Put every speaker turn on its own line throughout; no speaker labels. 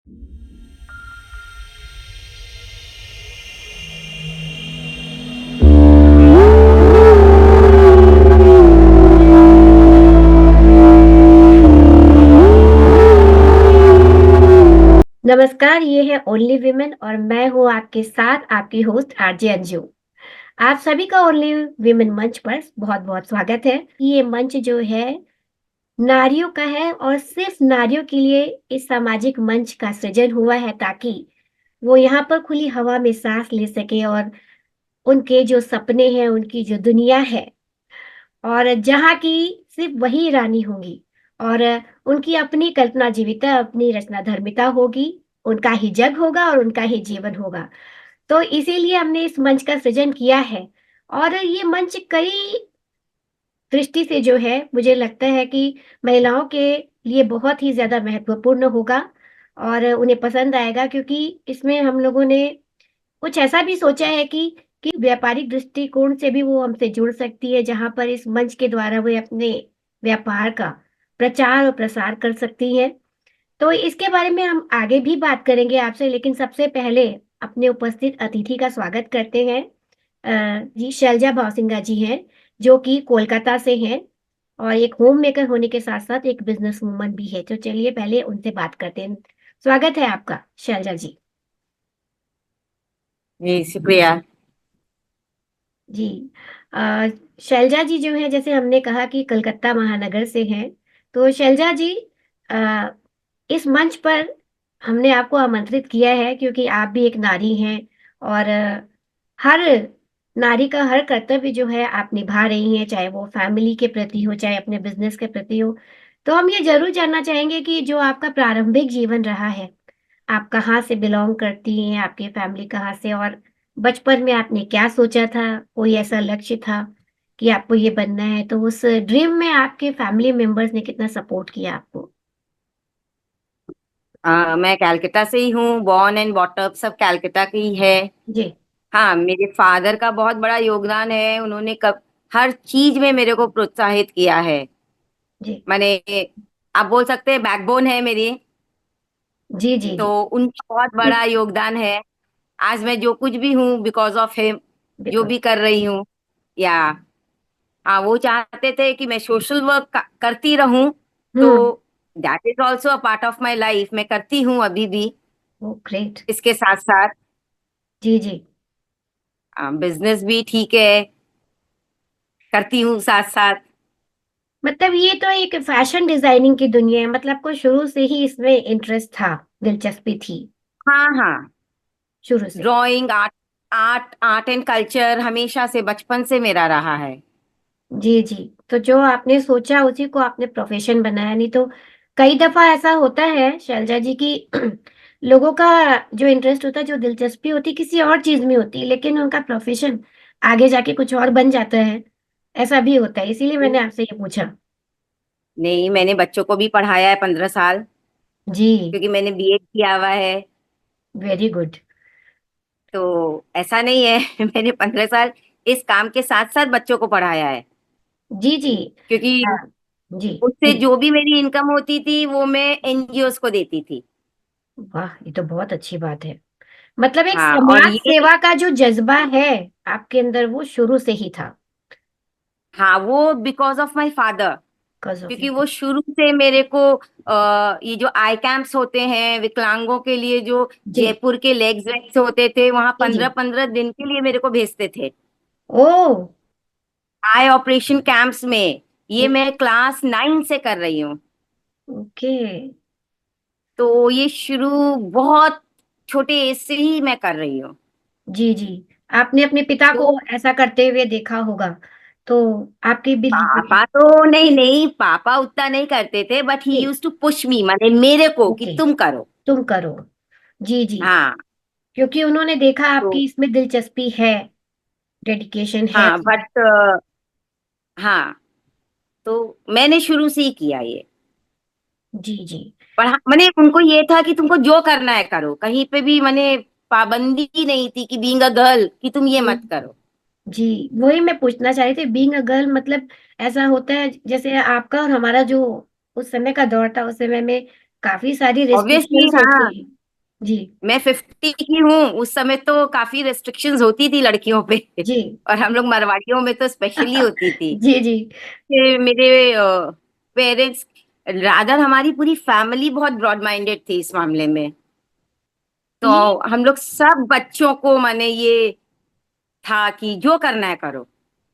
नमस्कार, ये है ओनली विमेन और मैं हूँ आपके साथ आपकी होस्ट आरजे अंजू। आप सभी का ओनली विमेन मंच पर बहुत-बहुत स्वागत है। ये मंच जो है नारियों का है और सिर्फ नारियों के लिए इस सामाजिक मंच का सृजन हुआ है ताकि वो यहाँ पर खुली हवा में सांस ले सके और उनके जो सपने हैं, उनकी जो दुनिया है और जहाँ की सिर्फ वही रानी होंगी और उनकी अपनी कल्पना जीविका, अपनी रचनाधर्मिता होगी, उनका ही जग होगा और उनका ही जीवन होगा। तो इसीलिए हमने इस मंच का सृजन किया है और ये मंच कई दृष्टि से जो है मुझे लगता है कि महिलाओं के लिए बहुत ही ज़्यादा महत्वपूर्ण होगा और उन्हें पसंद आएगा क्योंकि इसमें हम लोगों ने कुछ ऐसा भी सोचा है कि व्यापारिक दृष्टिकोण से भी वो हमसे जुड़ सकती है, जहाँ पर इस मंच के द्वारा वे अपने व्यापार का प्रचार और प्रसार कर सकती हैं। तो इसके बारे में हम आगे भी बात करेंगे आपसे, लेकिन सबसे पहले अपने उपस्थित अतिथि का स्वागत करते हैं। जी शैलजा भावसिंगा जी हैं, जो कि कोलकाता से हैं और एक होम मेकर होने के साथ-साथ एक बिज़नेस वूमन भी है। तो चलिए पहले उनसे बात करते हैं। स्वागत है आपका शैलजा जी।
जी शुक्रिया।
जी। अ, शैलजा जी जो है जैसे हमने कहा कि कलकत्ता महानगर से हैं, तो शैलजा जी अ, इस मंच पर हमने आपको आमंत्रित किया है क्योंकि आप भी एक नारी हैं और हर नारी का हर कर्तव्य जो है आप निभा रही हैं, चाहे वो फैमिली के प्रति हो, चाहे अपने बिज़नेस के प्रति हो। तो हम ये ज़रूर जानना चाहेंगे कि जो आपका प्रारंभिक जीवन रहा है, आप कहाँ से बिलॉन्ग करती हैं, आपकी फैमिली कहाँ से और बचपन में आपने क्या सोचा था? कोई ऐसा लक्ष्य था कि आपको ये बनना है? तो उस ड्रीम में आपके फैमिली मेंबर्स ने कितना सपोर्ट किया आपको?
मैं कलकत्ता से ही हूँ, बॉर्न एंड बॉटअप सब कलकत्ता की ही है।
जी,
हाँ, मेरे फादर का बहुत बड़ा योगदान है। उन्होंने कब हर चीज में मेरे को प्रोत्साहित किया है।
जी।
मैंने आप बोल सकते हैं बैकबोन है मेरी।
जी, जी,
तो
जी।
उनका बहुत बड़ा योगदान है। आज मैं जो कुछ भी हूँ बिकॉज ऑफ हिम, जो
बिल्कुल।
भी कर रही हूँ। या हाँ, वो चाहते थे कि मैं सोशल वर्क करती रहूं। तो
हुँ।
That is also a part of my life. मैं करती हूँ अभी भी
ओह ग्रेट!
इसके साथ साथ।
जी, जी।
बिजनेस भी ठीक है, करती हूँ साथ साथ।
मतलब ये तो एक फैशन डिज़ाइनिंग की दुनिया है, मतलब आपको शुरू से ही इसमें इंटरेस्ट था, दिलचस्पी थी,
हाँ हाँ,
शुरू से?
Drawing, art, art and culture हमेशा से बचपन से मेरा रहा है।
जी, जी। तो जो आपने सोचा उसी को आपने प्रोफ़ेशन बनाया, नहीं तो कई दफ़ा ऐसा होता है शैलजा जी कि लोगों का जो इंटरेस्ट होता है, जो दिलचस्पी होती है किसी और चीज़ में होती है, लेकिन उनका प्रोफ़ेशन आगे जाके कुछ और बन जाता है। ऐसा भी होता है, इसीलिए मैंने आपसे ये पूछा।
नहीं, मैंने बच्चों को भी पढ़ाया है 15 साल,
जी,
क्योंकि मैंने बीएड किया हुआ है।
Very good.
तो ऐसा नहीं है मैंने 15 साल इस काम के साथ साथ बच्चों को पढ़ाया है।
जी, जी।
क्योंकि
हाँ, जी,
उससे
जी।
जो भी मेरी इनकम होती थी वो मैं एनजीओस को देती थी।
वाह! ये तो बहुत अच्छी बात है। मतलब एक
हाँ, और
समाज
ये,
सेवा का जो जज़्बा है, आपके अंदर वो शुरू से ही था,
हाँ, वो because of my father.
Because of
क्योंकि
योर
वो शुरू से मेरे को ये जो आई कैंप्स होते हैं विकलांगों के लिए, जो
जी,
जयपुर के लेग्स वेग्स होते थे, वहां
जी, जी।
15-15 दिन के लिए मेरे को भेजते थे
ओह!
आई ऑपरेशन कैंप्स में। ये
ओ
मैं क्लास 9 से कर रही हूँ।
ओके।
तो ये शुरू बहुत छोटे एज से ही मैं कर रही हूँ।
जी, जी। आपने अपने पिता को
तो
ऐसा करते हुए देखा होगा, तो आपकी भी
पापा तो नहीं नहीं, पापा उतना नहीं करते थे, बट ही
जी,
यूज टू पुश मी, माने मेरे को कि
ओके,
तुम करो।
तुम करो। जी, जी।
हाँ।
क्योंकि उन्होंने देखा
तो
आपकी इसमें दिलचस्पी है, डेडिकेशन है
हाँ,
तो
बट हाँ, तो मैंने शुरू से ही किया ये।
जी, जी।
पर हाँ, मैंने उनको ये था कि तुमको जो करना है करो, कहीं पे भी मैंने पाबंदी ही नहीं थी कि बीइंग अ गर्ल कि तुम ये
हुँ।
मत करो।
जी, वही मैं पूछना चाह रही थी बीइंग अ गर्ल मतलब ऐसा होता है जैसे आपका और हमारा जो उस समय का दौर था, उस समय में काफ़ी सारी
ऑब्वियसली
रिस्ट्रिक्शंस
हाँ।
होती हैं। जी।
मैं 50 की हूँ, उस समय तो काफी रेस्ट्रिक्शंस होती थी लड़कियों पे।
जी।
और हम लोग मरवाड़ियों में तो स्पेशली होती थी।
जी। जी।
फिर मेरे पेरेंट्स, रादर हमारी पूरी फैमिली बहुत ब्रॉड माइंडेड थी इस मामले में। तो
ये
हम लोग सब बच्चों को माने ये था कि जो करना है करो।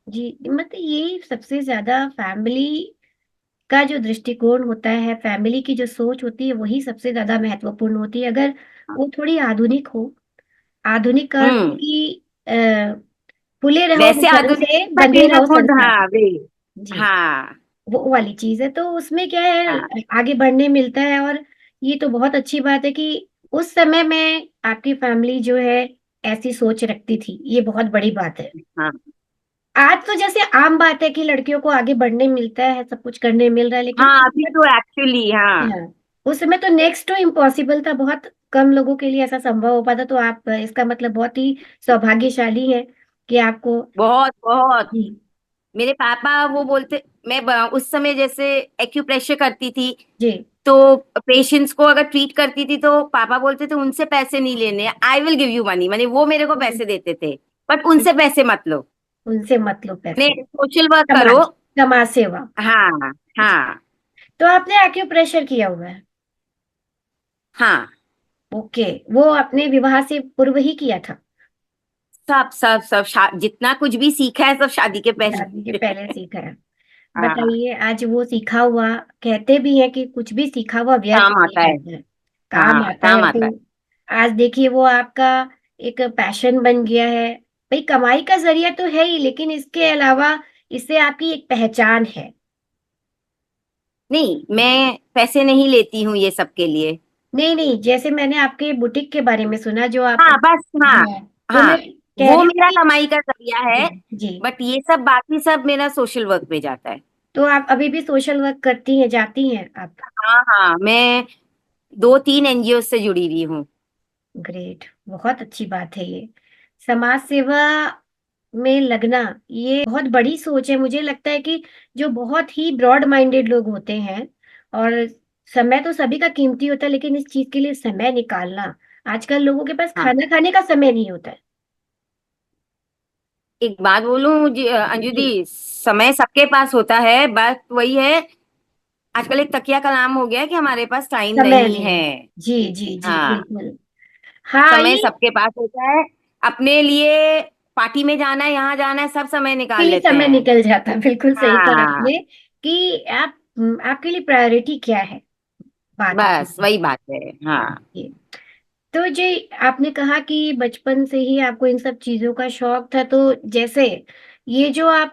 जी, मतलब ये सबसे ज्यादा फैमिली का जो दृष्टिकोण होता है, फैमिली की जो सोच होती है, वही सबसे ज्यादा महत्वपूर्ण होती है। अगर वो थोड़ी आधुनिक हो, आधुनिक का अर्थ है
हम्म।
कि खुले रहो
वैसे
विचारों
आधुनिक
से,
था
बंधे
मेरा
रहो
खुद,
संस्कार
हाँ
से।
वे।
जी।
हाँ
वो वाली चीज है, तो उसमें क्या
हाँ
है, आगे बढ़ने मिलता है। और ये तो बहुत अच्छी बात है कि उस समय में आपकी फैमिली जो है ऐसी सोच रखती थी, ये बहुत बड़ी बात है।
हाँ
आज तो जैसे आम बात है कि लड़कियों को आगे बढ़ने मिलता है, सब कुछ करने मिल रहा है, लेकिन
हाँ। अभी तो एक्चुअली हाँ,
हाँ, उस समय तो नेक्स्ट टू इम्पॉसिबल था, बहुत कम लोगों के लिए ऐसा संभव हो पाता। तो आप इसका मतलब बहुत ही सौभाग्यशाली है कि आपको।
बहुत बहुत।
जी।
मेरे पापा वो बोलते, मैं उस समय जैसे एक्यूप्रेशर करती थी,
जी।
तो पेशेंट्स को अगर ट्रीट करती थी तो पापा बोलते थे उनसे पैसे नहीं लेने, I will give you money, माने वो मेरे को पैसे देते थे, बट उनसे पैसे मत लो,
उनसे मत लो
ने
पैसे।
सोशल वर्क करो।
समाज, समाज सेवा।
हाँ
जी।
हाँ
तो आपने एक्यूप्रेशर किया हुआ है?
हाँ।
ओके। वो अपने विवाह से पूर्व ही किया था?
सब सब सब जितना कुछ भी सीखा है सब शादी के
शादी के
पहले।
पहले सीखा है?
हाँ,
बताइए, आज वो सीखा हुआ, कहते भी हैं कि कुछ भी सीखा हुआ व्यर्थ
काम
नहीं
आता है।
जाता है, काम
हाँ
आता
काम
है।
आता
तो
है।
आज देखिए वो आपका एक पैशन बन गया है। भाई, कमाई का जरिया तो है ही, लेकिन इसके अलावा इससे आपकी एक पहचान है।
नहीं, मैं पैसे नहीं लेती हूँ ये सब के लिए।
नहीं नहीं, जैसे मैंने आपके बुटीक के बारे में सुना जो आप।
हाँ बस, हाँ
हाँ। तो मैं
हाँ।
कह
वो
रही हूँ
मेरा
कि
कमाई का जरिया
जी।
है।
जी।
बट ये सब बाकी सब मेरा सोशल वर्क में जाता है।
तो आप अभी भी सोशल वर्क करती हैं, जाती हैं आप?
हाँ हाँ, मैं 2-3 एनजीओ से जुड़ी हुई हूँ।
ग्रेट, बहुत अच्छी बात है ये। समाज सेवा में लगना, ये बहुत बड़ी सोच है। मुझे लगता है कि जो बहुत ही ब्रॉड माइंडेड लोग होते हैं, और समय तो सभी का कीमती होता है, लेकिन इस चीज के लिए समय निकालना, आजकल लोगों के पास
हाँ,
खाना खाने का समय नहीं होता है।
एक बात बोलूं जी, अंजू
जी।
दी, समय सबके पास होता है, बात वही है। आजकल एक तकिया का नाम हो गया है कि हमारे पास टाइम
समय
नहीं
नहीं
है।
है। जी जी जी,
हाँ,
बिल्कुल। हाँ,
समय
ये
सबके पास होता है। अपने लिए पार्टी में जाना है, यहाँ जाना है, सब समय
के
निकाल
लिए
लेते
समय
हैं।
निकल जाता है, बिल्कुल सही कहा
हाँ,
आपने कि आप, आपके लिए प्रायोरिटी क्या है, बात
बस
होती
वही बात है। हाँ
है। तो जी, आपने कहा कि बचपन से ही आपको इन सब चीजों का शौक था। तो जैसे ये जो आप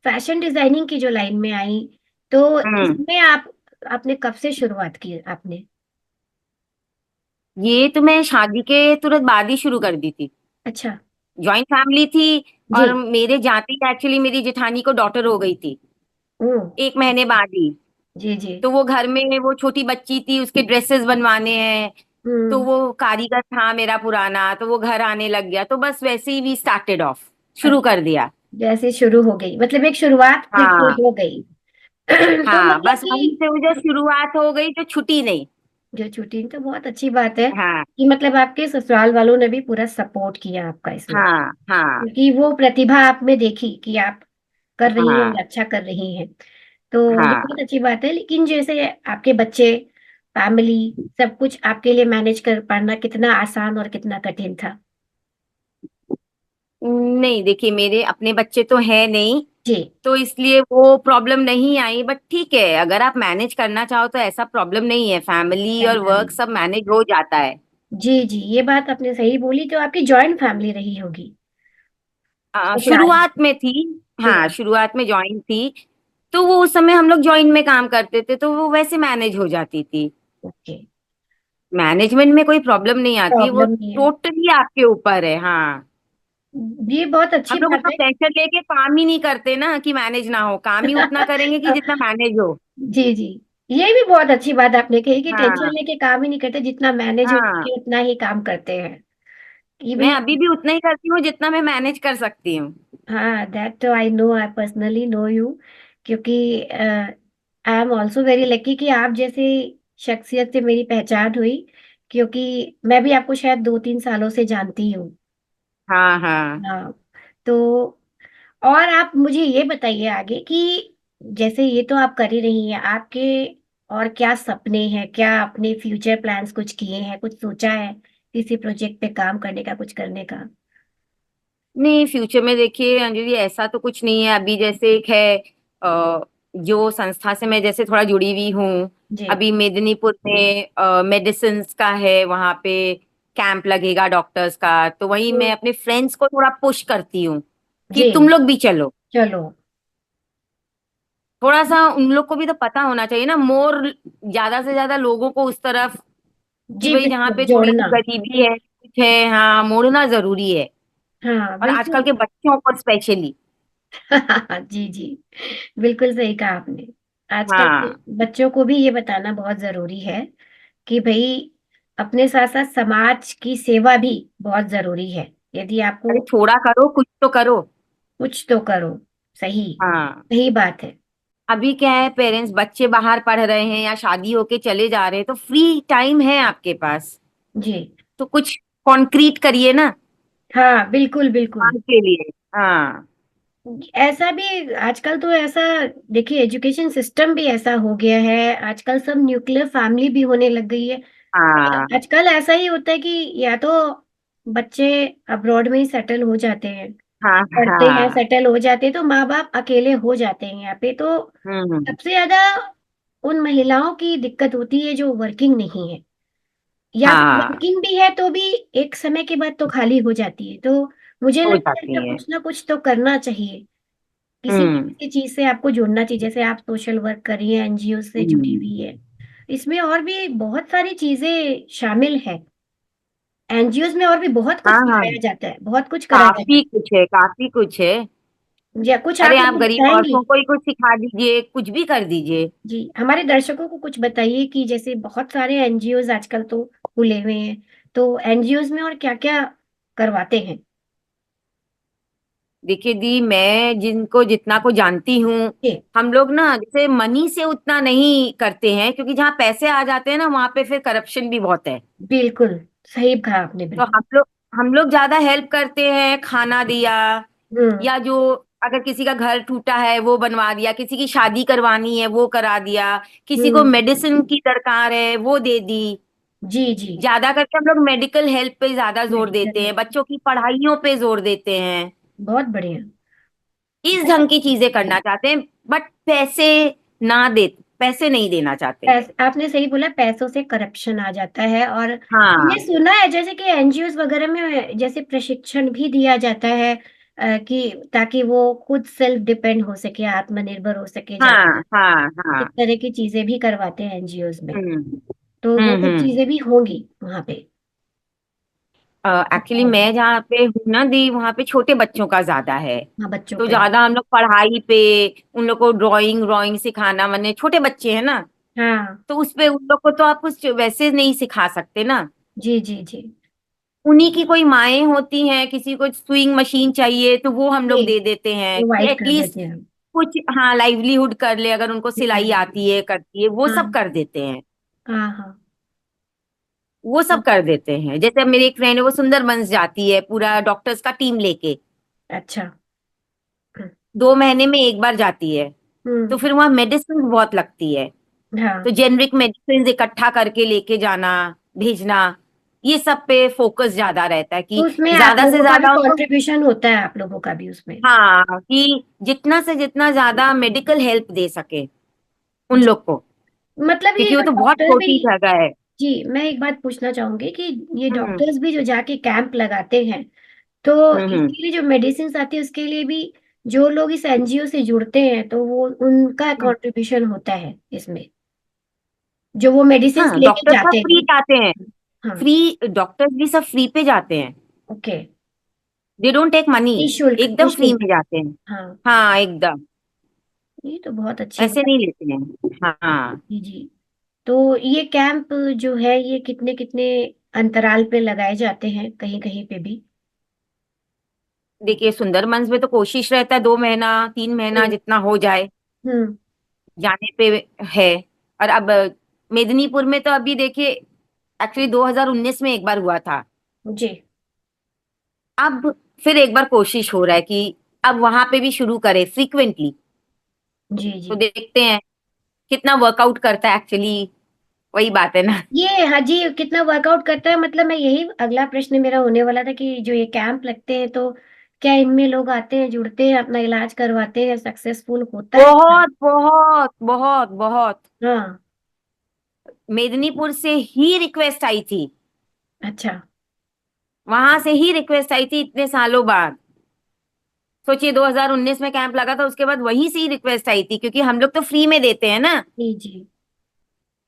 फैशन डिजाइनिंग की जो लाइन में आई, तो
हम्म।
इसमें आप, आपने कब से शुरुआत की आपने?
ये तो मैं शादी के तुरंत बाद ही शुरू कर दी थी।
अच्छा।
जॉइंट फैमिली थी,
जी।
और मेरे जाते ही एक्चुअली मेरी जेठानी को डॉटर हो गई थी
ओ।
1 महीने बाद ही।
जी जी।
तो वो घर में वो छोटी बच्ची थी, उसके ड्रेसेस बनवाने हैं। तो
हम्म।
वो कारीगर था मेरा पुराना, तो वो घर आने लग गया, तो बस वैसे ही वी स्टार्टेड ऑफ, शुरू
अच्छा,
कर दिया।
जैसे शुरू हो गई, मतलब एक शुरुआत फिर से
हाँ
हो गई। तो
हाँ,
मतलब
बस वहीं
कि
से वो जो शुरुआत हो गई तो छुटी नहीं।
जो छुट्टी, तो बहुत अच्छी बात है
हाँ
कि मतलब आपके ससुराल वालों ने भी पूरा सपोर्ट किया आपका इसमें,
हाँ हाँ
क्योंकि वो प्रतिभा आप में देखी कि आप कर रही हैं
हाँ
और अच्छा कर रही हैं। तो ये
हाँ।
बहुत अच्छी बात है। लेकिन जैसे आपके बच्चे, फैमिली, सब कुछ आपके लिए मैनेज कर पाना कितना आसान और कितना कठिन था?
नहीं, देखिए मेरे अपने बच्चे तो है नहीं,
जी।
तो इसलिए वो प्रॉब्लम नहीं आई। बट ठीक है, अगर आप मैनेज करना चाहो तो ऐसा प्रॉब्लम नहीं है, फैमिली और
करना
वर्क
नहीं।
सब मैनेज हो जाता है।
जी जी, ये बात आपने सही बोली। तो आपकी जॉइंट फैमिली रही होगी ससुराल में?
शुरुआत में थी। हाँ,
जी।
शुरुआत में जॉइन थी, तो वो उस समय हम लोग जॉइन में काम करते थे, तो वो वैसे मैनेज हो जाती थी।
ओके।
मैनेजमेंट में कोई प्रॉब्लम नहीं आती, वो
प्रॉब्लम नहीं है।
टोटली आपके ऊपर है। हाँ,
ये बहुत अच्छी
हम लोग
बात
उतना
है।
प्रेशर लेके काम ही नहीं करते ना कि मैनेज ना हो, काम ही उतना करेंगे कि जितना मैनेज हो।
जी जी, ये भी बहुत अच्छी बात आपने कही कि टेंशन
हाँ
लेके काम ही नहीं करते, जितना मैनेज हो
हाँ,
सके उतना ही काम करते हैं। ये
मैं
भी।
अभी भी उतना ही करती हूँ जितना मैं मैनेज कर सकती हूँ।
हाँ, दैट तो I know, I personally know you, क्योंकि I am also very lucky कि आप जैसे शख्सियत से मेरी पहचान हुई क्योंकि मैं भी आपको शायद 2-3 सालों से जानती हूँ।
हाँ हाँ।
हाँ। तो और आप मुझे ये बताइए आगे कि जैसे ये तो आप कर ही रही हैं, आपके और क्या सपने हैं, क्या अपने फ्यूचर प्लान्स कुछ किए हैं, कुछ सोचा है किसी प्रोजेक्ट पे काम करने का, कुछ करने का?
नहीं, फ्यूचर में देखिए अंजलि ऐसा तो कुछ नहीं है अभी। जैसे एक है जो संस्था से मैं जैसे थोड़ा जुड़ी हुई हूँ।
जी।
अभी मेदिनीपुर में मेडिसिन का है, वहां पे कैंप लगेगा डॉक्टर्स का, तो वही मैं
हम्म,
अपने फ्रेंड्स को थोड़ा पुश करती हूँ कि
जी।
तुम लोग भी चलो।
चलो।
थोड़ा सा उन लोग को भी तो पता होना चाहिए ना, मोर ज्यादा से ज्यादा लोगों को उस तरफ, कि
जी
भाई जहाँ
बिल्कुल,
पे थोड़ी सी
जोड़ना।
गरीबी है, कुछ है, हाँ मोड़ना जरूरी है।
हाँ
और आजकल
बिल्कुल।
के बच्चों पर स्पेशली।
जी जी, बिल्कुल सही कहा आपने। आजकल के
हाँ,
बच्चों को भी ये बताना बहुत जरूरी है कि भाई अपने साथ साथ समाज की सेवा भी बहुत जरूरी है। यदि
अरे
आपको
थोड़ा करो, कुछ तो करो।
कुछ तो करो। सही,
हाँ,
सही बात है।
अभी क्या है, पेरेंट्स बच्चे बाहर पढ़ रहे हैं या शादी होके चले जा रहे हैं तो फ्री टाइम है आपके पास,
जी।
तो कुछ कॉन्क्रीट करिए ना
हाँ बिल्कुल बिल्कुल।
काम के लिए। हाँ
ऐसा भी आजकल तो ऐसा, देखिए एजुकेशन सिस्टम भी ऐसा हो गया है, आजकल सब न्यूक्लियर फैमिली भी होने लग गई है।
हाँ
आजकल ऐसा ही होता है कि या तो बच्चे अब्रॉड में ही सेटल हो जाते हैं,
हाँ
पढ़ते हैं,
हाँ।
सेटल हो जाते हैं, तो माँ बाप अकेले हो जाते हैं यहाँ पे। तो
हम्म।
सबसे ज्यादा उन महिलाओं की दिक्कत होती है जो वर्किंग नहीं है, या फिर
हाँ,
वर्किंग भी है तो भी एक समय के बाद तो खाली हो जाती है। तो मुझे
हो
लगता है
जाती
कि
है।
कुछ ना कुछ तो करना चाहिए, किसी न
हम्म
किसी चीज से आपको जुड़ना चाहिए। जैसे आप सोशल वर्क कर रही हैं, एनजीओ से जुड़ी
हम्म।
हुई है, इसमें और भी बहुत सारी चीजें शामिल है। एनजीओ में और भी बहुत कुछ
हाँ हाँ,
सिखाया जाता है, बहुत कुछ करा जाता
काफी कुछ है, काफी कुछ है।
है। या कुछ आप
अरे आप
मुझे
गरीब
बताएंगी?
औरतों को ही कुछ सिखा दीजिए, कुछ भी कर दीजिए।
जी, हमारे दर्शकों को कुछ बताइए कि जैसे बहुत सारे एनजीओ आजकल तो खुले हुए हैं, तो एनजीओ में और क्या क्या करवाते हैं?
देखिए दी, मैं जिनको जितना को जानती हूँ,
जी
हम लोग ना जैसे मनी से उतना नहीं करते हैं, क्योंकि जहाँ पैसे आ जाते हैं ना वहां पे फिर करप्शन भी बहुत है।
बिल्कुल, सही कहा आपने,
तो
बिल्कुल।
हम लोग ज्यादा हेल्प करते हैं, खाना दिया,
हम्म
या जो अगर किसी का घर टूटा है वो बनवा दिया, किसी की शादी करवानी है वो करा दिया, किसी को
हम्म।
मेडिसिन की दरकार है वो दे दी।
जी जी।
ज्यादा करके हम लोग मेडिकल हेल्प पे ज्यादा जोर देते
मेडिकल,
हैं, बच्चों की पढ़ाइयों पे जोर देते हैं,
बहुत बढ़िया।
इस ढंग की चीजें करना चाहते हैं। बट ना दे पैसे नहीं देना चाहते।
आपने सही बोला, पैसों से करप्शन आ जाता है। और
हाँ
ये सुना है जैसे कि एनजीओ वगैरह में जैसे प्रशिक्षण भी दिया जाता है, कि ताकि वो खुद सेल्फ डिपेंड हो सके, आत्मनिर्भर हो सके ज्यादा।
हाँ हाँ
इस
हाँ।
तरह की चीजें भी करवाते हैं एनजीओ में।
हम्म
तो वो सब
हम्म।
चीजें भी होंगी वहां पे।
एक्चुअली मैं जहाँ पे हूँ ना दी, वहाँ पे छोटे बच्चों का ज्यादा है।
हाँ, बच्चों
तो
का है।
ज्यादा हम लोग पढ़ाई पे उन लोग को ड्राइंग ड्राइंग सिखाना, मैंने छोटे बच्चे हैं ना,
हाँ।
तो उस पे उन लोग को तो आप कुछ वैसे नहीं सिखा सकते ना।
जी जी जी।
उन्हीं की कोई माएँ होती हैं, किसी को स्विंग मशीन चाहिए तो वो हम
जी,
लोग दे देते हैं कि
प्रोवाइड कर
एटलीस्ट
देते हैं हम।
कुछ, हाँ लाइवलीहुड कर ले, अगर उनको सिलाई
हम्म,
आती है करती है वो
हाँ
सब कर देते हैं।
हाँ हाँ।
वो सब कर देते हैं। जैसे अब मेरी एक फ्रेंड है, वो सुंदरबंस जाती है पूरा डॉक्टर्स का टीम लेके,
अच्छा। हम्म
2 महीने में एक बार जाती है। तो
हम्म,
फिर वहां मेडिसिन बहुत लगती है, तो
हाँ।
जेनरिक मेडिसिन इकट्ठा करके लेके जाना, भेजना, ये सब पे फोकस ज्यादा रहता है
तो
कि
उसमें आप
ज्यादा से
लोगों का भी
ज्यादा उनको,
कंट्रीब्यूशन होता है, आप लोगों का भी उसमें?
हाँ कि जितना से जितना ज्यादा मेडिकल हेल्प दे सके उन
जी,
लोग को,
मतलब ये
क्योंकि वो
जो
तो बहुत
डॉक्टर भी,
छोटी जगह है।
जी मैं एक बात पूछना चाहूंगी कि ये
हम्म
डॉक्टर्स भी जो जाके कैंप लगाते हैं, तो
हम्म।
इसके लिए जो मेडिसिन आती है उसके लिए भी जो लोग इस एनजीओ से जुड़ते हैं तो वो उनका
हम्म।
कंट्रीब्यूशन होता है इसमें, जो वो मेडिसिन
हाँ,
लेके
डॉक्टर सब
जाते
फ्री
हैं?
जाते हैं,
हाँ।
फ्री, डॉक्टर्स भी सब फ्री पे जाते हैं।
Okay.
They don't take money,
निशुल्क,
एकदम फ्री
निशुल्क।
में जाते हैं।
हाँ,
हाँ एकदम,
ये तो बहुत अच्छी
ऐसे
बात
नहीं लेते हैं। हाँ,
है जी। तो ये कैंप जो है ये कितने कितने अंतराल पे लगाए जाते हैं, कहीं कहीं पे भी?
देखिए सुंदरबंस में तो कोशिश रहता है 2 महीना 3 महीना
हम्म
जितना हो जाए
हम्म।
जाने पे है। और अब मेदिनीपुर में तो अभी देखिए एक्चुअली 2019 में एक बार हुआ था।
जी
अब फिर एक बार कोशिश हो रहा है कि अब वहां पे भी शुरू करें फ्रीक्वेंटली।
जी
तो
जी।
देखते हैं कितना वर्कआउट करता है एक्चुअली, वही बात है ना।
ये हाँ जी, कितना वर्कआउट करता है, मतलब मैं यही अगला प्रश्न मेरा होने वाला था कि जो ये कैंप लगते हैं तो क्या इनमें लोग आते हैं, जुड़ते हैं, अपना इलाज करवाते हैं, सक्सेसफुल होता है क्या?
बहुत बहुत बहुत बहुत।
हाँ।
मेदिनीपुर से ही रिक्वेस्ट आई थी,
अच्छा।
वहां से ही रिक्वेस्ट आई थी इतने सालों बाद। सोचिए 2019 में कैंप लगा था, उसके बाद वहीं से ही रिक्वेस्ट आई थी, क्योंकि हम लोग तो फ्री में देते हैं ना।
जी जी।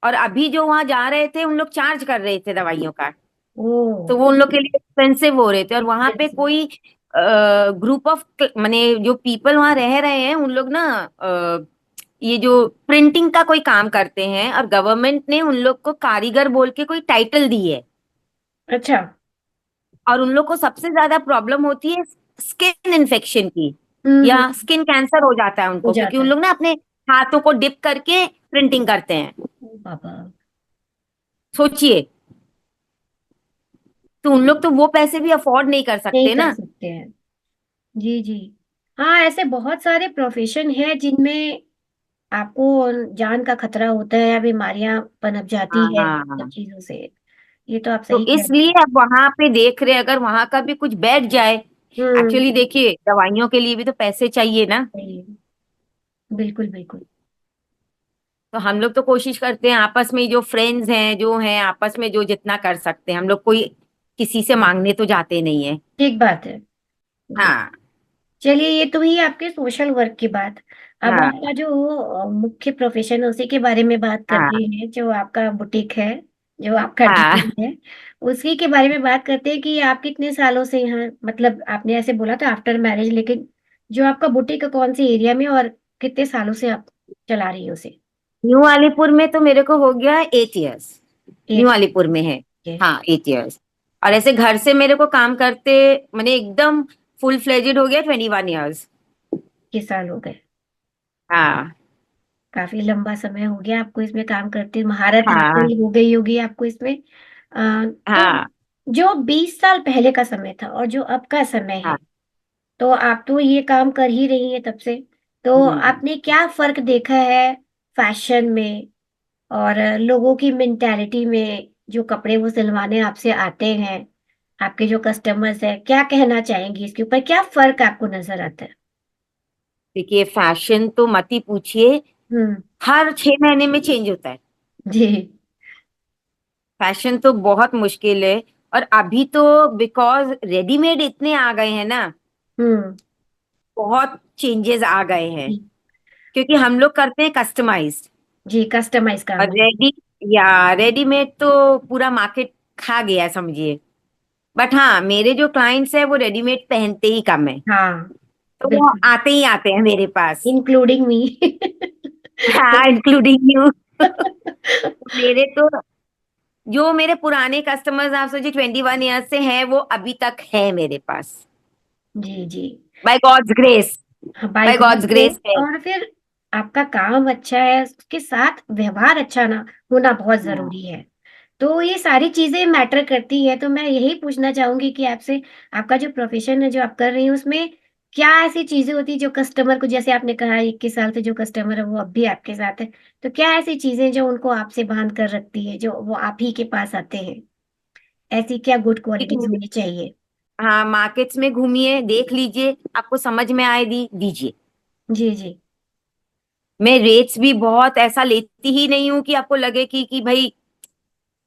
और अभी जो वहां जा रहे थे उन लोग चार्ज कर रहे थे दवाइयों का।
ओ।
तो वो उन लोग के लिए एक्सपेंसिव हो रहे थे, और वहां पे
expensive।
कोई ग्रुप ऑफ माने जो पीपल वहां रह रहे हैं उन लोग ना ये जो प्रिंटिंग का कोई काम करते हैं, और गवर्नमेंट ने उन लोग को कारीगर बोल के कोई टाइटल दी है।
अच्छा।
और उन लोग को सबसे ज्यादा प्रॉब्लम होती है स्किन इन्फेक्शन की, या
हम्म।
स्किन कैंसर हो जाता है
हो
उनको, क्योंकि
जाता
उन
है।
लोग ना अपने हाथों को डिप करके प्रिंटिंग करते हैं।
ओ बाबा।
सोचिए, तो उन लोग तो वो पैसे भी अफोर्ड नहीं कर
नहीं
सकते
कर
ना।
सकते हैं। जी जी। हाँ, ऐसे बहुत सारे प्रोफेशन है जिनमें आपको जान का खतरा होता है या बीमारियां पनप जाती है सब
हाँ,
चीजों से। ये तो आप
तो
सही कह रहे
इसलिए अब वहां पे देख रहे, अगर वहां का भी कुछ बैठ जाए।
हैं।
एक्चुअली देखिए, दवाइयों के लिए भी तो पैसे चाहिए ना।
सही है। बिल्कुल बिल्कुल।
तो हम लोग तो कोशिश करते हैं आपस में, जो फ्रेंड्स हैं जो हैं आपस में जो जितना कर सकते हैं, हम लोग कोई किसी से मांगने तो जाते नहीं है।
ठीक बात है। जी।
हाँ
चलिए, ये तो ही आपके सोशल वर्क की बात। अब
हाँ
आपका जो मुख्य प्रोफेशन है उसी के बारे में बात करते
हाँ
हैं, जो आपका बुटीक है, जो आपका
हाँ।
दुकान है, उसी के बारे में बात करते हैं कि आप कितने सालों से यहाँ, मतलब आपने ऐसे बोला था आफ्टर मैरिज, लेकिन जो आपका बुटीक है कौन से एरिया में और कितने सालों से आप चला रही हो उसे?
न्यू अलीपुर में तो मेरे को हो गया 8 इयर्स। न्यू
8
अलीपुर में है।
के
हाँ, 8 इयर्स। और ऐसे घर से मेरे को काम करते मैंने एकदम फुल फ्लेजेड हो गया 21 इयर्स।
के साल हो गए?
हाँ
काफी लंबा समय हो गया आपको इसमें काम करते, महारत
हाँ
हासिल हो गई होगी आपको इसमें। तो
हाँ
जो 20 साल पहले का समय था और जो अब का समय है,
हाँ।
तो आप तो ये काम कर ही रही हैं तब से, तो
हम्म।
आपने क्या फर्क देखा है फैशन में और लोगों की मेंटालिटी में, जो कपड़े वो सिलवाने आपसे आते हैं, आपके जो कस्टमर्स हैं, क्या कहना चाहेंगी इसके ऊपर, क्या फर्क आपको नजर आता है?
देखिए, फैशन तो मत ही पूछिए,
हम्म।
हर 6 महीने में चेंज होता है।
जी।
फैशन तो बहुत मुश्किल है। और अभी तो बिकॉज रेडीमेड इतने आ गए हैं ना,
हम्म।
बहुत चेंजेस आ गए हैं।
जी
क्योंकि हम लोग करते हैं कस्टमाइज्ड,
जी, कस्टमाइज
और
काम जी।
रेडीमेड तो पूरा मार्केट खा गया है, समझिए। बट हाँ, मेरे जो क्लाइंट्स हैं वो रेडीमेड पहनते ही कम है।
हाँ।
तो वो
बिल्कुल।
आते ही आते हैं मेरे पास।
Including me.
हाँ, इंक्लूडिंग यू। मेरे तो जो मेरे पुराने कस्टमर्स, आप सोचिए 21 इयर्स से हैं, वो अभी तक है मेरे पास।
जी जी।
By God's grace.
हाँ, by
by
God
God's
grace.
Grace है।
और फिर आपका काम अच्छा है, उसके साथ व्यवहार अच्छा ना होना बहुत
हाँ।
जरूरी है। तो ये सारी चीजें मैटर करती है, तो मैं यही पूछना चाहूंगी कि आपसे, आपका जो प्रोफेशन है जो आप कर रही हैं उसमें क्या ऐसी चीजें होती है जो कस्टमर को, जैसे आपने कहा 21 साल से जो कस्टमर है वो अब भी आपके साथ है, तो क्या ऐसी चीजें जो उनको आपसे बांध कर रखती है, जो वो आप ही के पास आते हैं, ऐसी क्या गुड क्वालिटीज
देखिए,
होनी चाहिए?
हाँ, मार्केट्स में घूमिए, देख लीजिए, आपको समझ में आए दीजिए।
जी जी।
मैं रेट्स भी बहुत ऐसा लेती ही नहीं हूँ कि आपको लगे कि भाई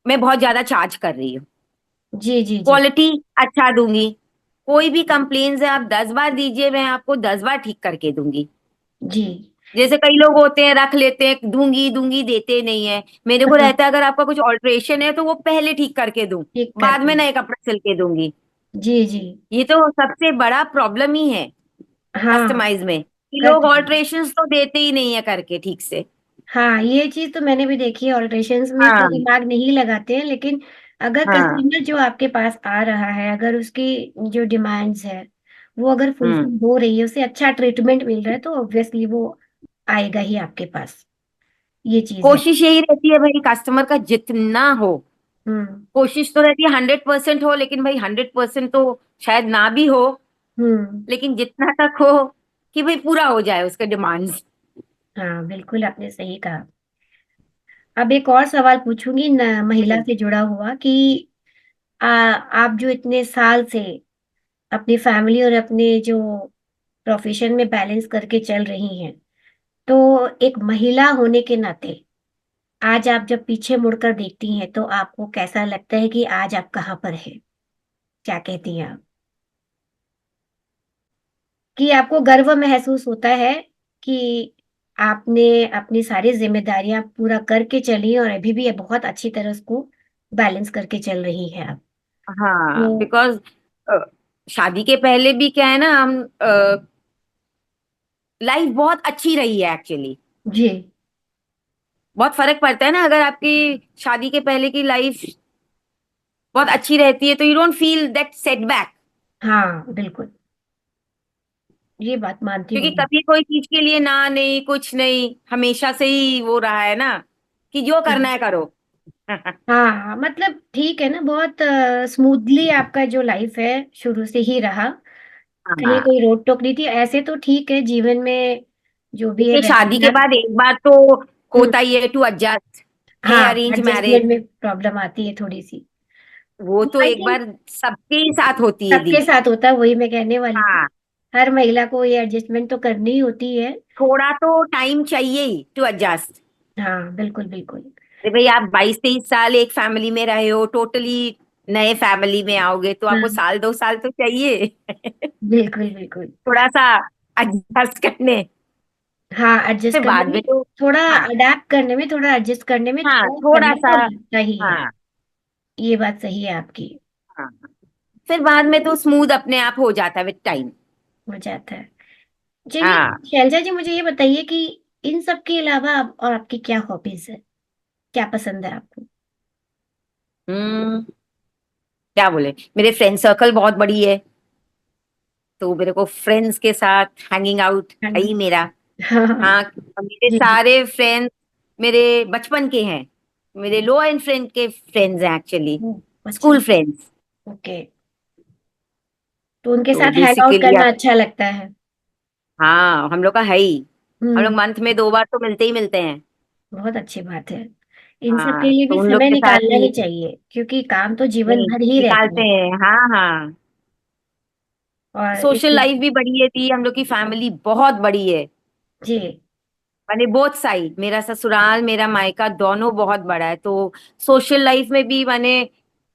मैं बहुत ज्यादा चार्ज कर रही हूँ।
जी जी। जी
क्वालिटी अच्छा दूंगी। कोई भी कंप्लेन्स है, आप 10 बार दीजिए, मैं आपको 10 बार ठीक करके दूंगी।
जी।
जैसे कई लोग होते हैं, रख लेते हैं, दूंगी दूंगी, देते नहीं है। मेरे को रहता है अगर आपका कुछ ऑल्ट्रेशन है तो वो पहले ठीक करके दूं,
ठीक
बाद
करके।
में नए कपड़े सिल के दूंगी।
जी जी।
ये तो सबसे बड़ा प्रॉब्लम ही है
हाँ।
कस्टमाइज में, कि लोग
कस्टमाइज।
ऑल्ट्रेशंस तो देते ही नहीं है करके ठीक से।
हाँ, ये चीज तो मैंने भी देखी है, ऑल्ट्रेशंस में तो
हाँ
दिमाग नहीं लगाते हैं, लेकिन अगर
हाँ।
कस्टमर जो आपके पास आ रहा है, अगर उसकी जो डिमांड्स है वो अगर
हम्म।
फुलफिल हो रही है, उसे अच्छा ट्रीटमेंट मिल रहा है, तो ऑब्वियसली वो आएगा ही आपके पास। ये चीज है।
कोशिश यही रहती है भाई, कस्टमर का जितना हो
हम्म।
कोशिश तो रहती है 100% हो, लेकिन भाई 100% तो शायद ना भी हो,
हम्म।
लेकिन जितना तक हो कि भाई पूरा हो जाए उसके डिमांड्स।
हाँ, बिल्कुल आपने सही कहा। अब एक और सवाल पूछूंगी न, महिला
हम्म।
से जुड़ा हुआ कि आप जो इतने साल से अपनी फैमिली और अपने जो प्रोफेशन में बैलेंस करके चल रही हैं, तो एक महिला होने के नाते आज आप जब पीछे मुड़कर देखती हैं तो आपको कैसा लगता है कि आज आप कहाँ पर हैं? क्या कहती हैं आप? कि आपको गर्व महसूस होता है कि आपने अपनी सारी जिम्मेदारियां पूरा करके चली और अभी भी ये बहुत अच्छी तरह उसको बैलेंस करके चल रही हैं आप?
हाँ,
तो
बिकॉज शादी के पहले भी क्या है ना, हम लाइफ बहुत अच्छी रही है एक्चुअली।
जी।
बहुत फर्क पड़ता है ना, अगर आपकी शादी के पहले की लाइफ बहुत अच्छी रहती है तो you don't feel that setback.
हाँ, बिल्कुल, ये बात मानती हूँ
क्योंकि
मैं।
कभी कोई चीज के लिए ना नहीं कुछ नहीं, हमेशा से ही वो रहा है ना कि जो करना है करो।
हाँ, मतलब ठीक है ना, बहुत स्मूथली आपका जो लाइफ है शुरू से ही रहा। कहीं
हाँ,
कोई रोक टोक नहीं थी, ऐसे तो ठीक है जीवन में जो भी है
देखिए
वैसे
शादी के
ध्यान।
बाद एक बार तो
हम्म।
होता ही है टू एडजस्ट, है
हाँ,
अरेंज
एडजस्टमेंट
मैरिज।
में प्रॉब्लम आती है थोड़ी सी।
वो तो
आई
एक
थिंक
बार सबके ही साथ होती है दी।
सबके साथ होता है, वही मैं कहने वाली थी।
हाँ,
हर महिला को ये एडजस्टमेंट तो करनी ही होती है।
थोड़ा तो टाइम चाहिए ही टू एडजस्ट।
हाँ, बिल्कुल बिल्कुल।
अरे भाई, आप 22-23 साल एक फैमिली में रहे हो, टोटली नए फैमिली में आओगे तो आपको
हाँ,
1-2 साल तो चाहिए।
बिल्कुल बिल्कुल।
थोड़ा सा एडजस्ट करने।
हाँ, एडजस्ट
फिर
करने
बाद में
में,
तो
थोड़ा
हाँ,
अडेप्ट करने में, थोड़ा एडजस्ट करने में
हाँ
थोड़ा
थोड़ा
समय
सा।
तो लगता ही है।
हाँ,
ये बात सही है आपकी।
हाँ, फिर बाद में तो स्मूथ अपने आप हो जाता है विद टाइम।
हो जाता है। चलिए,
हाँ।
शैलजा जी मुझे ये बताइए कि इन सब के अलावा और आपकी क्या हॉबीज है? क्या पसंद है आपको?
हम्म क्या बोले, मेरे फ्रेंड सर्कल बहुत बड़ी है, तो मेरे को फ्रेंड्स के साथ हैंगिंग आउट
हाँ
है ही मेरा।
हाँ हाँ,
हाँ, मेरे
जी जी।
सारे फ्रेंड्स मेरे बचपन के हैं, मेरे लो एंड फ्रेंड के फ्रेंड्स हैं एक्चुअली,
अच्छा।
School friends.
ओके। तो उनके
तो
साथ हैंग आउट
बेसिकली
करना
आप,
अच्छा लगता है।
हाँ हम लोग का है ही, हम लोग
हम्म।
मंथ में 2 बार तो मिलते ही मिलते हैं।
बहुत अच्छी बात है। इन सब के
हाँ,
लिए
तो
भी
उन लोग
समय
के साथ
निकालना
ही
ही चाहिए क्योंकि काम तो जीवन
नहीं
भर ही रहते
निकालते
हैं।
हैं। हाँ, हाँ,
और
सोशल
इसमें
लाइफ भी बड़ी है थी, हम लोग की फैमिली बहुत बड़ी है।
जी।
मैंने बोथ साइड, मेरा ससुराल मेरा मायका दोनों बहुत बड़ा है, तो सोशल लाइफ में भी मैंने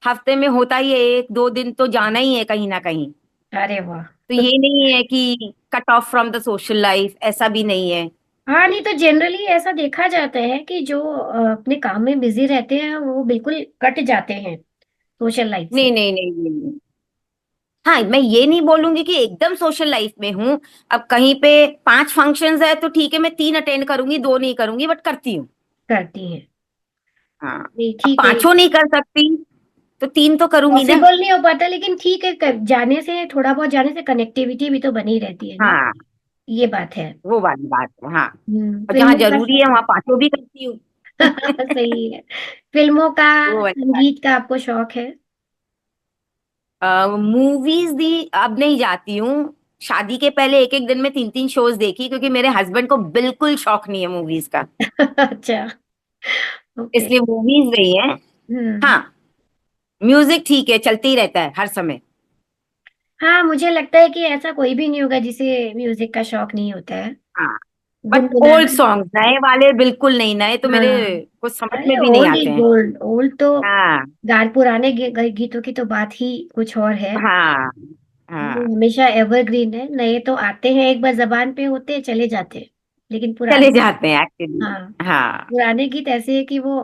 हफ्ते में होता ही है 1-2 दिन तो जाना ही है कहीं ना कहीं।
अरे वाह।
तो ये नहीं है कि cut off from the social life, ऐसा भी नहीं है।
हाँ, नहीं तो जनरली ऐसा देखा जाता है कि जो अपने काम में बिजी रहते हैं वो बिल्कुल कट जाते हैं सोशल लाइफ से।
नहीं, नहीं, नहीं, नहीं, नहीं। हाँ, मैं ये नहीं बोलूंगी कि एकदम सोशल लाइफ में हूँ। अब कहीं पे 5 फंक्शंस है तो ठीक है, मैं 3 अटेंड करूंगी, 2 नहीं करूंगी, बट करती हूँ।
करती हैं।
हाँ,
नहीं,
अब
ठीक है।
पांचों नहीं कर सकती तो 3 तो करूंगी ना।
पॉसिबल नहीं हो पाता, लेकिन ठीक है, जाने से, थोड़ा बहुत जाने से कनेक्टिविटी भी तो बनी रहती है ना।
हाँ,
ये बात है।
वो वाली बात है। हाँ, और जहाँ
फिल्मों का
जरूरी है वहां पांचों भी करती हूँ।
सही है। फिल्मों का,
वो वाली बात।
संगीत का आपको शौक है?
मूवीज दी अब नहीं जाती हूँ। शादी के पहले एक एक दिन में 3-3 शोज देखी, क्योंकि मेरे हस्बैंड को बिल्कुल शौक नहीं है मूवीज का,
अच्छा। ओके।
इसलिए मूवीज नहीं है।
हम्म।
हाँ, म्यूजिक ठीक है, चलते ही रहता है हर समय।
हाँ, मुझे लगता है कि ऐसा कोई भी नहीं होगा जिसे म्यूजिक का शौक नहीं होता है।
हाँ, बट ओल्ड
गुनगुनाना।
सॉन्ग्स, नए वाले बिल्कुल नहीं, नए तो मेरे
हाँ।
को समझ
अरे
में भी नहीं
ओल्ड
आते
इज
हैं।
गोल्ड, ओल्ड तो
हाँ,
पुराने गीतों की तो बात ही कुछ और है।
हाँ,
वो
हाँ,
हमेशा एवरग्रीन है। नए तो आते हैं, एक बार जबान पे होते हैं, चले जाते हैं। लेकिन
चले
पुराने,
जाते हैं एक्चुअली।
हाँ,
हाँ,
पुराने गीत ऐसे है कि वो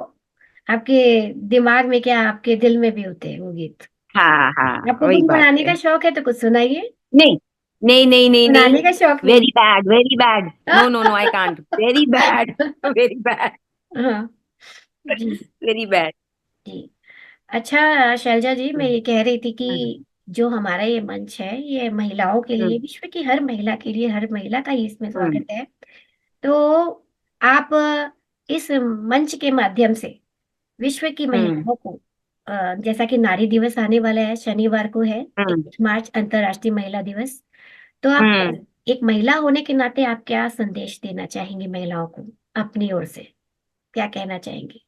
आपके दिमाग में क्या, आपके दिल में भी होते हैं वो गीत।
हाँ, हाँ,
आपको
वही बात
गुनगुनाने
है।
का शौक है तो कुछ सुनाइए।
नहीं, नहीं, नहीं, नहीं, नहीं,
सुनाने का शौक नहीं
very bad, very bad, no, no, no, I can't, very bad, very bad,
हाँ जी।
Very bad.
जी। अच्छा शैलजा जी, मैं ये कह रही थी कि जो हमारा ये मंच है ये महिलाओं के लिए, विश्व की हर महिला के लिए, हर महिला का ही इसमें स्वागत है। तो आप इस मंच के माध्यम से विश्व की
हम्म
महिलाओं को जैसा कि नारी दिवस आने वाला है, शनिवार को है,
हम्म।
21 मार्च अंतर्राष्ट्रीय महिला दिवस। तो आप
हम्म।
एक महिला होने के नाते आप क्या संदेश देना चाहेंगी महिलाओं को अपनी ओर से, क्या कहना चाहेंगी?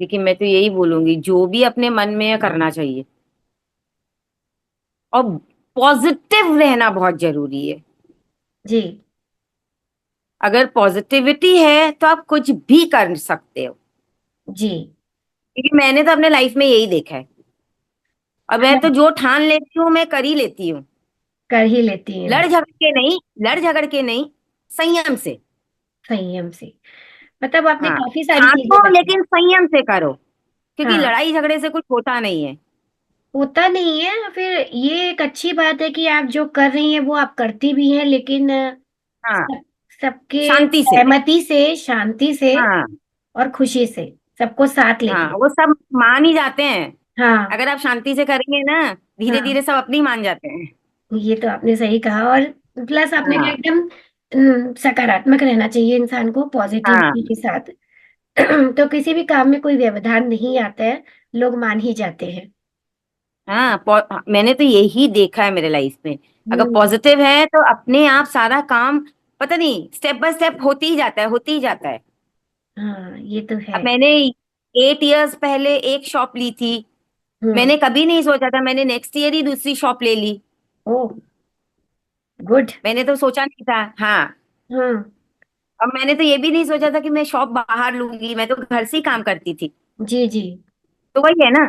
लेकिन मैं तो यही बोलूंगी, जो भी अपने मन में है करना चाहिए, और पॉजिटिव रहना बहुत जरूरी है।
जी।
अगर पॉजिटिविटी है तो आप कुछ भी कर सकते हो।
जी।
क्योंकि मैंने तो अपने लाइफ में यही देखा है, और मैं तो
हाँ,
जो ठान लेती हूँ मैं कर ही लेती हूँ।
कर ही लेती हैं
लड़
आप।
झगड़ के नहीं, लड़ झगड़ के नहीं, संयम से।
संयम से। मतलब आपने
हाँ,
काफी सारी चीजें
ठानो
बताई।
लेकिन संयम से करो, क्योंकि
हाँ,
लड़ाई झगड़े से कुछ होता नहीं है।
होता नहीं है। फिर ये एक अच्छी बात है कि आप जो कर रही हैं वो आप करती भी हैं, लेकिन
हाँ,
सब सबके
शांति से।
सहमति से, शांति से
हाँ।
और खुशी से, सबको साथ
हाँ,
लेके।
वो सब मान ही जाते हैं।
हाँ।
अगर आप शांति से करेंगे ना, धीरे
हाँ,
धीरे सब अपनी मान जाते हैं।
ये तो आपने सही कहा। और प्लस आपने कहा
हाँ।
एकदम सकारात्मक रहना चाहिए इंसान को,
हाँ।
पॉजिटिविटी के साथ। तो किसी भी काम में कोई व्यवधान नहीं आता है, लोग मान ही जाते हैं।
हाँ, मैंने तो यही देखा है मेरे लाइफ में। अगर
हम्म।
पॉजिटिव है तो अपने आप सारा काम, पता नहीं, स्टेप बाय स्टेप होती ही जाता है, होती ही जाता है।
हाँ, ये तो
अब
है।
मैंने 8 इयर्स पहले एक शॉप ली थी।
हम्म।
मैंने कभी नहीं सोचा था, मैंने नेक्स्ट ईयर ही दूसरी शॉप ले ली।
ओ, गुड।
मैंने तो सोचा नहीं था। हाँ।
हाँ।
अब मैंने तो ये भी नहीं सोचा था कि मैं शॉप बाहर लूंगी, मैं तो घर से ही काम करती थी।
जी। जी।
तो वही है ना।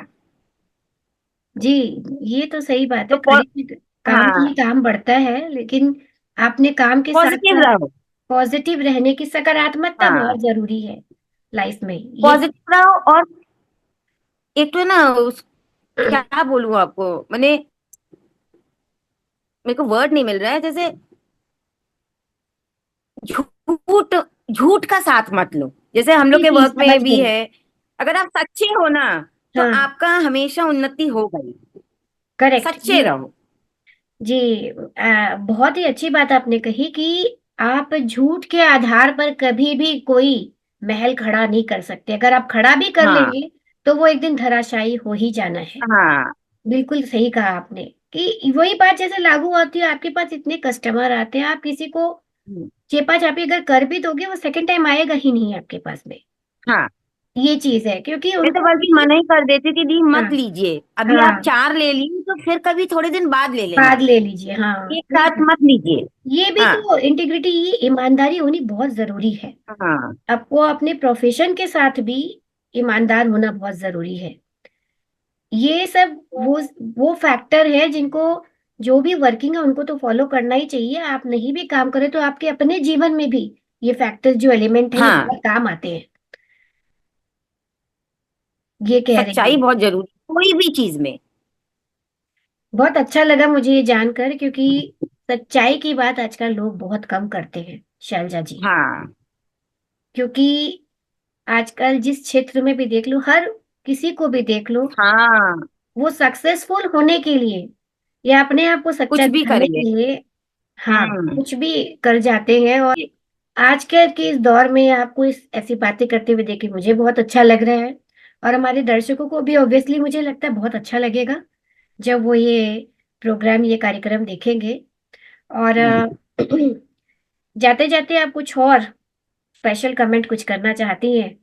जी, ये तो सही बात है।
तो
काम से ही
हाँ,
काम बढ़ता है, लेकिन आपने काम के साथ
पॉजिटिव
साथ
रहो।
पॉजिटिव रहने की, सकारात्मकता
हाँ,
बहुत जरूरी है लाइफ में ये।
पॉजिटिव रहो। और एक तो है ना क्या बोलूं आपको, मैंने, मेरे को वर्ड नहीं मिल रहा है, जैसे झूठ, झूठ का साथ मत लो, जैसे हम लोग
जी
के
जी,
वर्क
समझ
में भी
गई।
है। अगर आप सच्चे हो ना, तो
हाँ,
आपका हमेशा उन्नति होगा ही।
करेक्ट
सच्चे
ये।
रहो।
जी, बहुत ही अच्छी बात आपने कही कि आप झूठ के आधार पर कभी भी कोई महल खड़ा नहीं कर सकते। अगर आप खड़ा भी कर
हाँ।
लेंगे तो वो एक दिन धराशायी हो ही जाना है।
हाँ।
बिल्कुल सही कहा आपने कि वही बात जैसे लागू होती है। आपके पास इतने कस्टमर आते हैं, आप किसी को
हम्म।
चेपा चापी अगर कर भी दोगे, वो सेकंड टाइम आएगा ही नहीं आपके पास में।
हाँ,
ये चीज है क्योंकि
मैं तो
उनको
बल्कि
भी।
मना ही कर देती थी, दी
हाँ।
मत लीजिए, अभी आप
हाँ,
4 ले ली तो फिर कभी थोड़े दिन बाद ले
बाद
लेना,
ले लीजिए। हाँ,
एक साथ
बिल्कुल।
मत लीजिए।
ये भी
हाँ।
तो इंटीग्रिटी, ये ईमानदारी होनी बहुत जरूरी है।
हाँ।
आपको अपने प्रोफेशन के साथ भी ईमानदार होना बहुत जरूरी है। ये सब वो फैक्टर है जिनको, जो भी वर्किंग है उनको तो फॉलो करना ही चाहिए। आप नहीं भी काम करें तो आपके अपने जीवन में भी ये फैक्टर्स जो एलिमेंट है ये
हाँ,
बहुत काम आते हैं। ये कह रही
सच्चाई
हूँ।
बहुत जरूरी कोई भी चीज में।
बहुत अच्छा लगा मुझे ये जानकर, क्योंकि सच्चाई की बात आजकल लोग बहुत कम करते हैं, शैलजा जी।
हाँ।
क्योंकि आजकल जिस क्षेत्र में भी देख लो, हर किसी को भी देख लो,
हाँ,
वो सक्सेसफुल होने के लिए या अपने आप को सच्चा
कुछ भी
दिखाने
करेंगे।
के लिए, हाँ,
हम्म।
कुछ भी कर जाते हैं। और आज के इस दौर में आपको इस ऐसी बातें करते हुए देख के मुझे बहुत अच्छा लग रहा है। और हमारे दर्शकों को भी ऑब्वियसली मुझे लगता है बहुत अच्छा लगेगा जब वो ये प्रोग्राम, ये कार्यक्रम देखेंगे। और जाते जाते आप कुछ और स्पेशल कमेंट कुछ करना चाहती हैं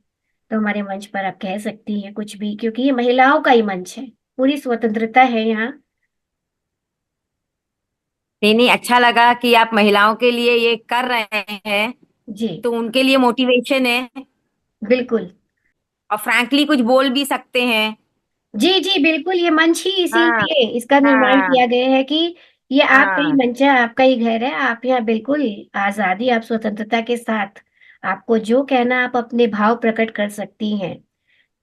तो हमारे मंच पर आप कह सकती हैं कुछ भी, क्योंकि ये महिलाओं का ही मंच है, पूरी स्वतंत्रता है यहाँ।
नहीं नहीं, अच्छा लगा कि आप महिलाओं के लिए ये कर रहे हैं,
जी।
तो उनके लिए मोटिवेशन है।
बिल्कुल।
और फ्रैंकली कुछ बोल भी सकते हैं।
जी जी, बिल्कुल। ये मंच ही
हाँ।
इसीलिए इसका निर्माण
हाँ।
किया गया है कि ये आपका ही
हाँ।
मंच है, आपका ही घर है। आप यहाँ बिल्कुल आजादी, आप स्वतंत्रता के साथ, आपको जो कहना आप अपने भाव प्रकट कर सकती हैं।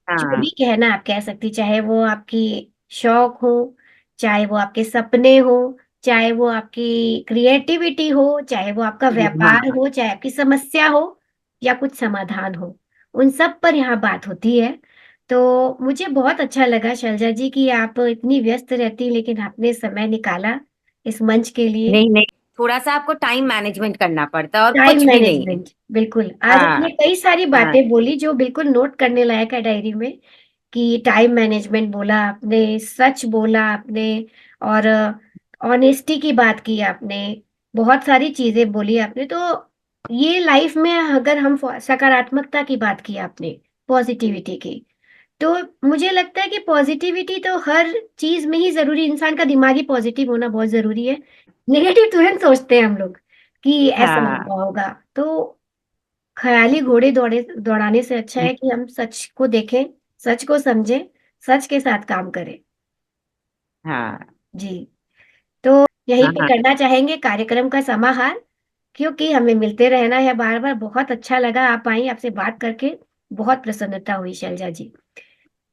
जो
हाँ।
भी कहना आप कह सकती, चाहे वो आपकी शौक हो, चाहे वो आपके सपने हो, चाहे वो आपकी क्रिएटिविटी हो, चाहे वो आपका व्यापार
हाँ।
हो, चाहे आपकी समस्या हो या कुछ समाधान हो, उन सब पर यहाँ बात होती है। तो मुझे बहुत अच्छा लगा शैलजा जी कि आप इतनी व्यस्त रहती, लेकिन आपने समय निकाला इस मंच के लिए।
नहीं नहीं, थोड़ा सा आपको टाइम मैनेजमेंट करना पड़ता है और
टाइम
कुछ भी नहीं है।
मैनेजमेंट, बिल्कुल। आज आपने
हाँ।
कई सारी
हाँ।
बातें बोली जो बिल्कुल नोट करने लायक है डायरी में, कि टाइम मैनेजमेंट बोला आपने, सच बोला आपने, और ऑनेस्टी की बात की आपने, बहुत सारी चीजें बोली आपने। तो ये लाइफ में अगर हम सकारात्मकता की बात की आपने, पॉजिटिविटी की, तो मुझे लगता है कि पॉजिटिविटी तो हर चीज में ही जरूरी, इंसान का दिमाग ही पॉजिटिव होना बहुत जरूरी है। नेगेटिव तुरंत सोचते हैं हम लोग कि ऐसा
हाँ।
होगा होगा। तो ख्याली घोड़े दौड़ाने से अच्छा है कि हम सच को देखें, सच को समझें, सच के साथ काम करें।
हाँ।
जी। तो यहीं
हाँ।
पे
हाँ।
करना चाहेंगे कार्यक्रम का समाहार, क्योंकि हमें मिलते रहना है बार बार। बहुत अच्छा लगा आप आई, आपसे बात करके बहुत प्रसन्नता हुई शैलजा जी।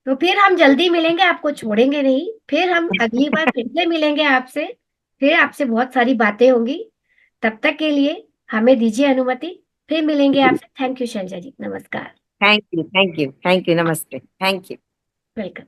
तो फिर हम जल्दी मिलेंगे, आपको छोड़ेंगे नहीं। फिर हम अगली बार फिर से मिलेंगे आपसे, फिर आपसे बहुत सारी बातें होंगी। तब तक के लिए हमें दीजिए अनुमति, फिर मिलेंगे आपसे। थैंक यू शैलजा जी, नमस्कार।
Thank you, thank you, thank you, नमस्ते, थैंक यू।
वेलकम।